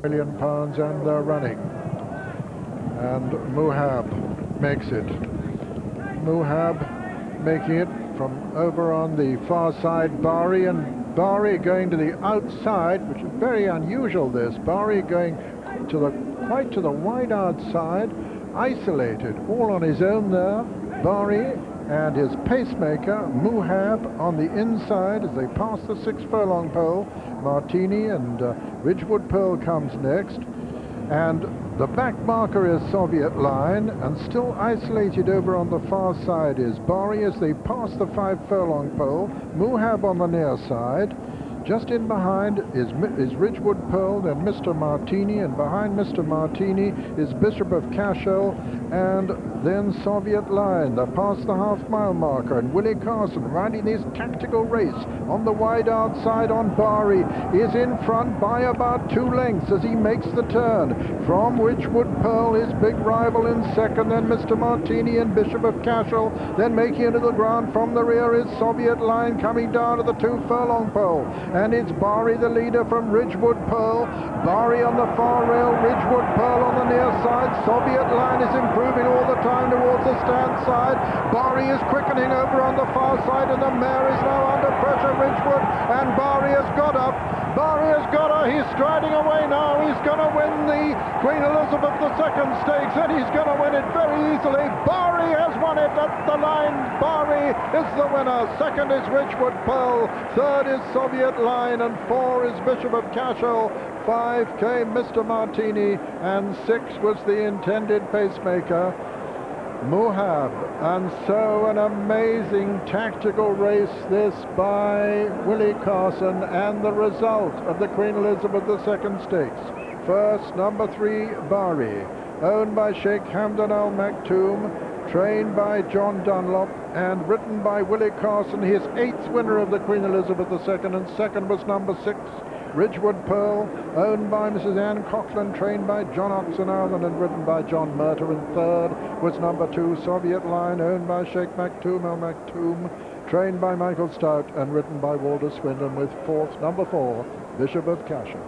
£1 million, and they're running. And Muhab makes it. Muhab making it from over on the far side. Bahri going to the outside, which is very unusual. Bahri going quite to the wide outside, isolated, all on his own there. Bahri and his pacemaker, Muhab, on the inside as they pass the 6 furlong pole. Martini and Ridgewood Pearl comes next. And the back marker is Soviet Line, and still isolated over on the far side is Bahri as they pass the 5 furlong pole. Muhab on the near side. Just in behind is Ridgewood Pearl, then Mr. Martini, and behind Mr. Martini is Bishop of Cashel, and then Soviet Line. They're past the half-mile marker, and Willie Carson, riding his tactical race on the wide outside on Bahri, is in front by about 2 lengths as he makes the turn. From Ridgewood Pearl, his big rival in second, then Mr. Martini and Bishop of Cashel, then making it to the ground from the rear is Soviet Line coming down to the 2 furlong pole. And it's Bahri, the leader, from Ridgewood Pearl. Bahri on the far rail, Ridgewood Pearl on the near side. Soviet Line is improving all the time towards the stand side. Bahri is quickening over on the far side, and the mare is now under pressure, Ridgewood, and Bahri has got up. Bahri has got her. He's striding away now. He's going to win the Queen Elizabeth II Stakes, and he's going to win it very easily. Bahri has won it at the line. Bahri is the winner. Second is Ridgewood Pearl. Third is Soviet Line, and 4 is Bishop of Cashel. 5 came Mr. Martini, and 6 was the intended pacemaker, Muhab. And so an amazing tactical race this by Willie Carson, and the result of the Queen Elizabeth II Stakes. First, number 3, Bahri, owned by Sheikh Hamdan Al Maktoum, trained by John Dunlop, and ridden by Willie Carson, his 8th winner of the Queen Elizabeth II, and second was number 6, Ridgewood Pearl, owned by Mrs. Anne Coughlin, trained by John Oxenarland and ridden by John Murter, and third was number 2, Soviet Line, owned by Sheikh Maktoum Al Maktoum, trained by Michael Stout and ridden by Walter Swindon, with number 4, Bishop of Cashel.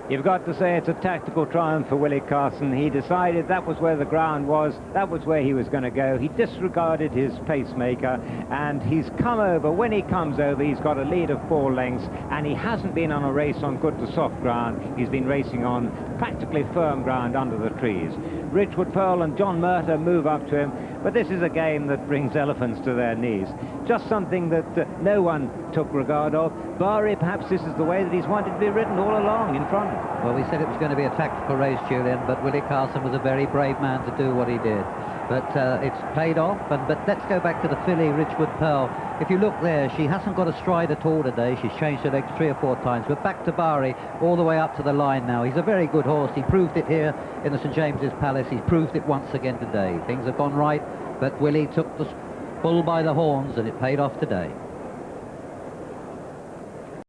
You've got to say it's a tactical triumph for Willie Carson. He decided that was where the ground was, that was where he was going to go. He disregarded his pacemaker, and he's come over. When he comes over, he's got a lead of 4 lengths, and he hasn't been on a race on good to soft ground. He's been racing on practically firm ground under the trees. Ridgewood Pearl and John Murter move up to him, but this is a game that brings elephants to their knees. Just something that no one took regard of. Bahri, perhaps this is the way that he's wanted to be ridden all along, in front. Well, we said it was going to be a tactical race, Julian, but Willie Carson was a very brave man to do what he did. But it's paid off. But let's go back to the filly, Ridgewood Pearl. If you look there, she hasn't got a stride at all today. She's changed her legs 3 or 4 times. But back to Bahri, all the way up to the line now. He's a very good horse. He proved it here in the St. James's Palace. He's proved it once again today. Things have gone right, but Willie took the bull by the horns, and it paid off today.